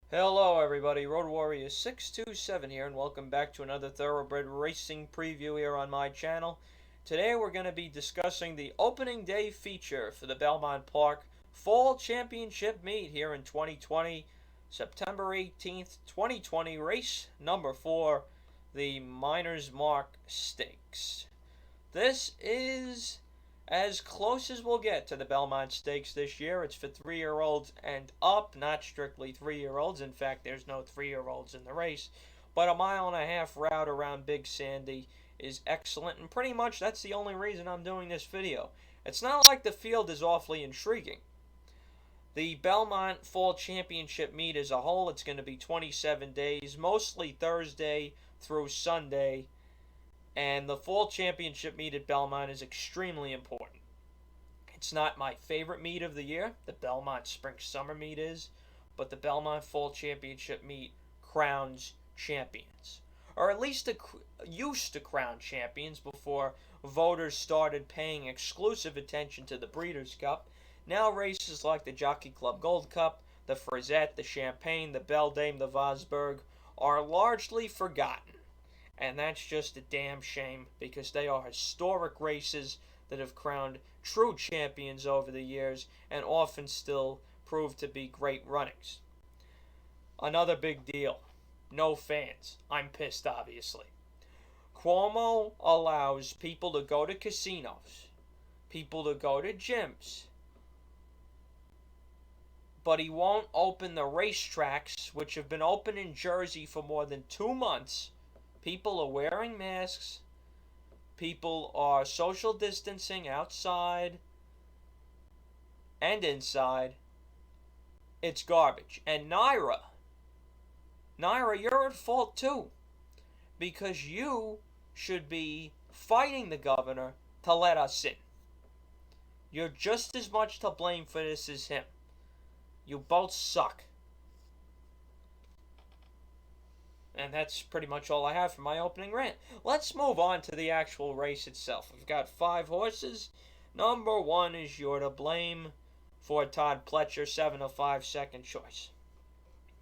Hello everybody, Road Warrior 627 here, and welcome back to another Thoroughbred Racing preview here on my channel. Today we're going to be discussing the opening day feature for the Belmont Park Fall Championship Meet here in 2020, September 18th, 2020, race number 4, the Miners Mark Stakes. This is as close as we'll get to the Belmont Stakes this year. It's for 3-year-olds and up, not strictly 3-year-olds. In fact, there's no 3-year-olds in the race. But a 1.5-mile route around Big Sandy is excellent, and pretty much that's the only reason I'm doing this video. It's not like the field is awfully intriguing. The Belmont Fall Championship Meet as a whole, it's going to be 27 days, mostly Thursday through Sunday. And the Fall Championship Meet at Belmont is extremely important. It's not my favorite meet of the year. The Belmont Spring Summer Meet is. But the Belmont Fall Championship Meet crowns champions. Or at least used to crown champions before voters started paying exclusive attention to the Breeders' Cup. Now races like the Jockey Club Gold Cup, the Frizette, the Champagne, the Beldame, the Vosburg are largely forgotten. And that's just a damn shame, because they are historic races that have crowned true champions over the years and often still prove to be great runnings. Another big deal. No fans. I'm pissed, obviously. Cuomo allows people to go to casinos, people to go to gyms, but he won't open the racetracks, which have been open in Jersey for more than 2 months. People are wearing masks. People are social distancing outside and inside. It's garbage. And NYRA, you're at fault too. Because you should be fighting the governor to let us in. You're just as much to blame for this as him. You both suck. And that's pretty much all I have for my opening rant. Let's move on to the actual race itself. We've got 5 horses. Number 1 is You're to Blame for Todd Pletcher, 7:05 second choice.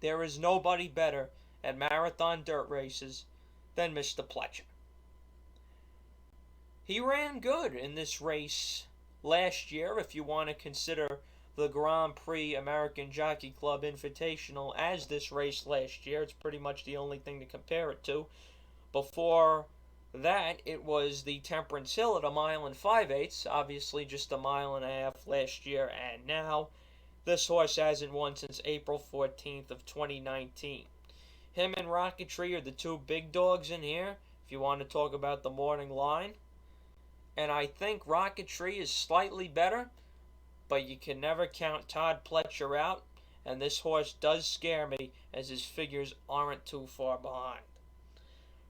There is nobody better at marathon dirt races than Mr. Pletcher. He ran good in this race last year, if you want to consider the Grand Prix American Jockey Club Invitational as this race last year. It's pretty much the only thing to compare it to. Before that, it was the Temperance Hill at 1 mile and 5/8, obviously just 1.5 miles last year, and now this horse hasn't won since April 14th of 2019. Him and Rocketry are the 2 big dogs in here, if you want to talk about the morning line. And I think Rocketry is slightly better, but you can never count Todd Pletcher out, and this horse does scare me as his figures aren't too far behind.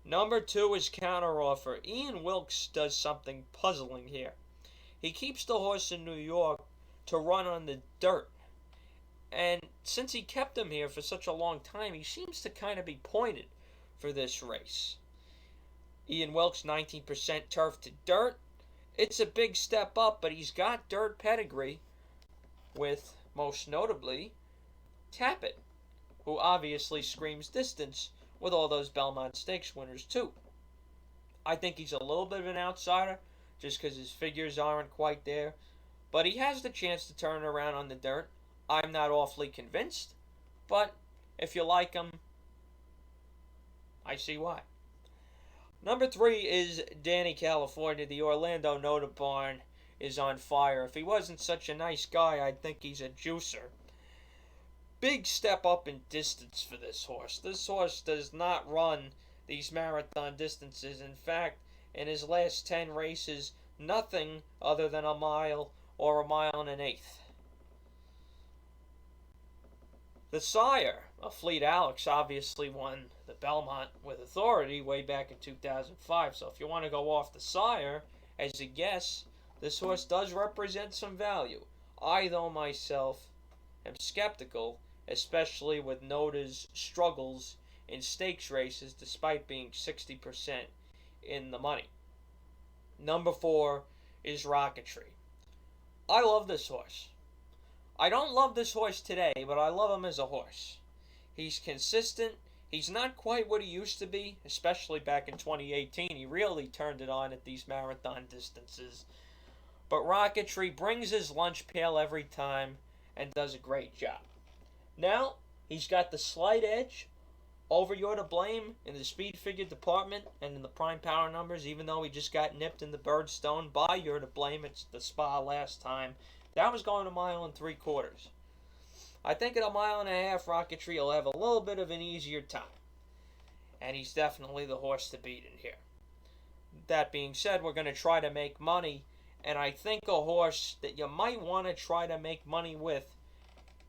Number 2 is Counteroffer. Ian Wilkes does something puzzling here. He keeps the horse in New York to run on the dirt, and since he kept him here for such a long time, he seems to kind of be pointed for this race. Ian Wilkes, 19% turf to dirt. It's a big step up, but he's got dirt pedigree with, most notably, Tappet, who obviously screams distance with all those Belmont Stakes winners too. I think he's a little bit of an outsider just because his figures aren't quite there, but he has the chance to turn around on the dirt. I'm not awfully convinced, but if you like him, I see why. Number 3 is Danny California. The Orlando Noda Barn is on fire. If he wasn't such a nice guy, I'd think he's a juicer. Big step up in distance for this horse. This horse does not run these marathon distances. In fact, in his last 10 races, nothing other than 1 mile or 1 1/8 miles. The sire of Fleet Alex obviously won the Belmont with authority way back in 2005. So if you want to go off the sire as a guess, this horse does represent some value. I, though, myself am skeptical, especially with Noda's struggles in stakes races despite being 60% in the money. Number 4 is Rocketry. I love this horse. I don't love this horse today, but I love him as a horse. He's consistent. He's not quite what he used to be, especially back in 2018. He really turned it on at these marathon distances. But Rocketry brings his lunch pail every time and does a great job. Now, he's got the slight edge over You're to Blame in the speed figure department and in the prime power numbers, even though he just got nipped in the Birdstone by You're to Blame at the Spa last time. That was going 1 3/4 miles. I think at 1.5 miles, Rocketry will have a little bit of an easier time. And he's definitely the horse to beat in here. That being said, we're going to try to make money. And I think a horse that you might want to try to make money with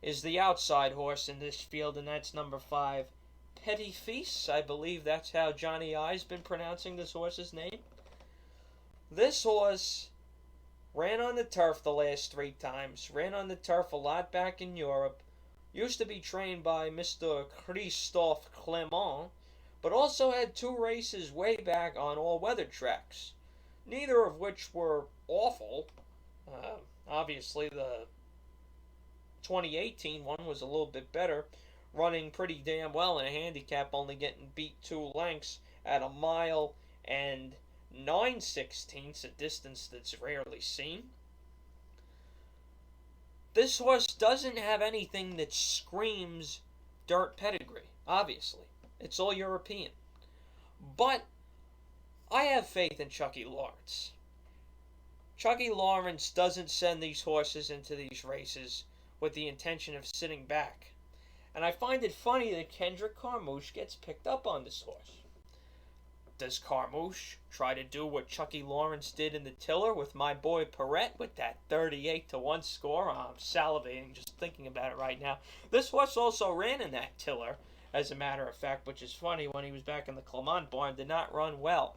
is the outside horse in this field, and that's number 5, Petit Fils. I believe that's how Johnny I's been pronouncing this horse's name. This horse ran on the turf the last 3 times, ran on the turf a lot back in Europe, used to be trained by Mr. Christophe Clement, but also had 2 races way back on all-weather tracks, neither of which were awful. Obviously, the 2018 one was a little bit better, running pretty damn well in a handicap, only getting beat 2 lengths at 1 mile and 9/16, a distance that's rarely seen. This horse doesn't have anything that screams dirt pedigree, obviously. It's all European. But I have faith in Chucky Lawrence. Chucky Lawrence doesn't send these horses into these races with the intention of sitting back. And I find it funny that Kendrick Carmouche gets picked up on this horse. Does Carmouche try to do what Chucky Lawrence did in the Tiller with my boy Perrette with that 38-1 score? I'm salivating just thinking about it right now. This horse also ran in that Tiller, as a matter of fact, which is funny. When he was back in the Clement barn, did not run well.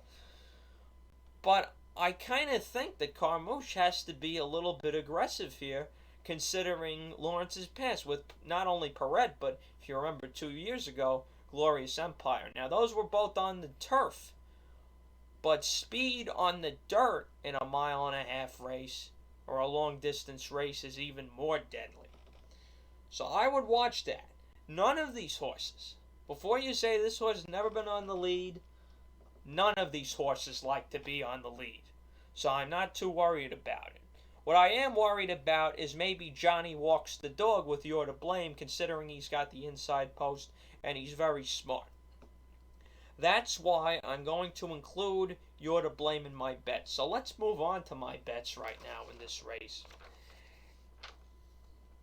But I kind of think that Carmouche has to be a little bit aggressive here, considering Lawrence's past with not only Perrette, but if you remember 2 years ago, Glorious Empire. Now, those were both on the turf, but speed on the dirt in a 1.5 mile race or a long-distance race is even more deadly. So I would watch that. None of these horses, before you say this horse has never been on the lead, none of these horses like to be on the lead. So I'm not too worried about it. What I am worried about is maybe Johnny walks the dog with You're to Blame, considering he's got the inside post and he's very smart. That's why I'm going to include You're to Blame in my bets. So let's move on to my bets right now in this race.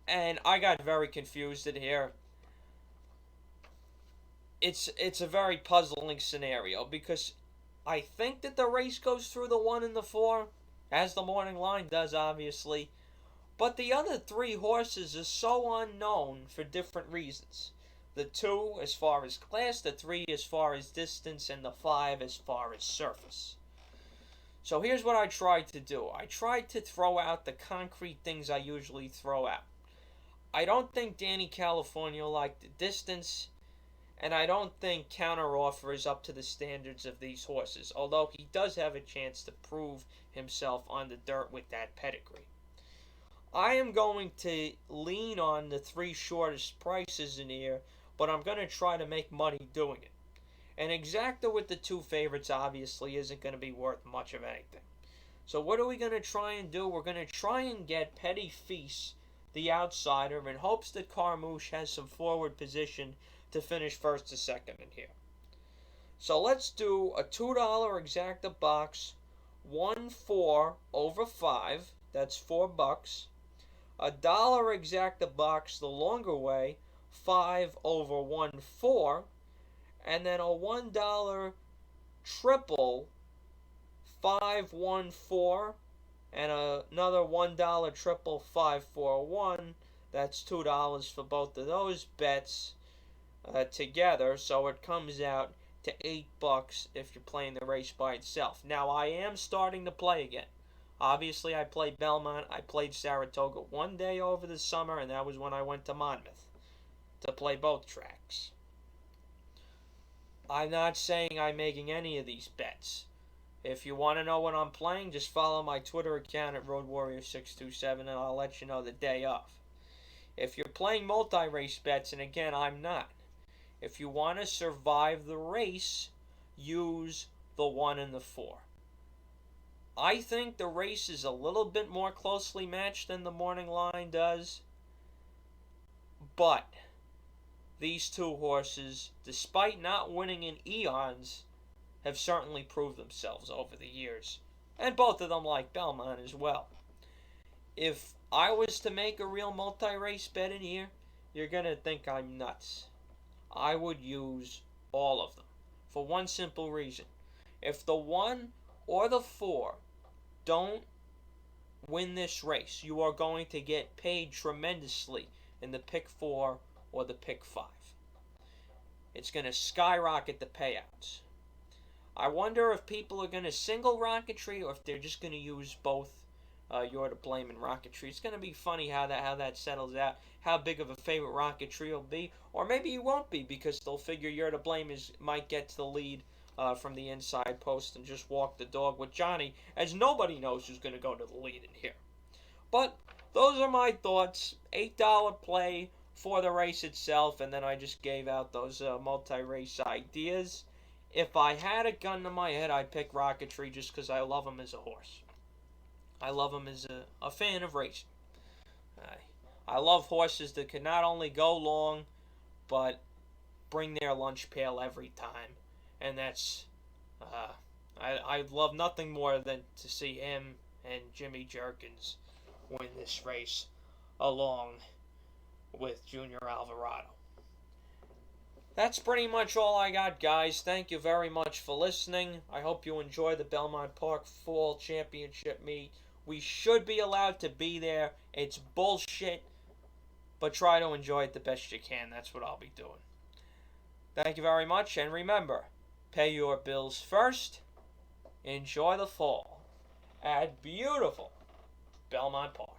And I got very confused in here. It's a very puzzling scenario because I think that the race goes through the 1 and the 4, as the morning line does, obviously. But the other 3 horses are so unknown for different reasons. The 2 as far as class, the 3 as far as distance, and the 5 as far as surface. So here's what I tried to do. I tried to throw out the concrete things I usually throw out. I don't think Danny California liked the distance, and I don't think Counteroffer is up to the standards of these horses, although he does have a chance to prove himself on the dirt with that pedigree. I am going to lean on the 3 shortest prices in here, but I'm going to try to make money doing it. An exacta with the 2 favorites obviously isn't going to be worth much of anything. So what are we going to try and do? We're going to try and get Petit Fils, the outsider, in hopes that Carmouche has some forward position to finish first or second in here. So let's do a $2 exacta box, 1-4 over 5, that's $4. $1 exacta box the longer way, 5 over 1-4, and then a $1 triple, 5-1-4, and another $1 triple, 5-4-1. That's $2 for both of those bets together, so it comes out to $8 if you're playing the race by itself. Now, I am starting to play again. Obviously, I played Belmont. I played Saratoga one day over the summer, and that was when I went to Monmouth to play both tracks. I'm not saying I'm making any of these bets. If you want to know what I'm playing, just follow my Twitter account at RoadWarrior627, and I'll let you know the day of. If you're playing multi-race bets, and again, I'm not, If you want to survive the race, use the 1 and the 4. I think the race is a little bit more closely matched than the morning line does, but these two horses, despite not winning in eons, have certainly proved themselves over the years. And both of them like Belmont as well. If I was to make a real multi-race bet in here, you're going to think I'm nuts. I would use all of them for one simple reason. If the 1 or the 4 don't win this race, you are going to get paid tremendously in the pick 4 or the pick 5. It's going to skyrocket the payouts. I wonder if people are going to single Rocketry or if they're just going to use both You're to Blame and Rocketry. It's going to be funny how that settles out, how big of a favorite Rocketry will be, or maybe he won't be because they'll figure You're to Blame might get to the lead from the inside post and just walk the dog with Johnny, as nobody knows who's going to go to the lead in here. But those are my thoughts. $8 play for the race itself, and then I just gave out those multi-race ideas. If I had a gun to my head, I'd pick Rocketry just because I love him as a horse. I love him as a fan of racing. I love horses that can not only go long, but bring their lunch pail every time. And that's, I love nothing more than to see him and Jimmy Jerkins win this race along with Junior Alvarado. That's pretty much all I got, guys. Thank you very much for listening. I hope you enjoy the Belmont Park Fall Championship Meet. We should be allowed to be there. It's bullshit, but try to enjoy it the best you can. That's what I'll be doing. Thank you very much, and remember, pay your bills first, enjoy the fall at beautiful Belmont Park.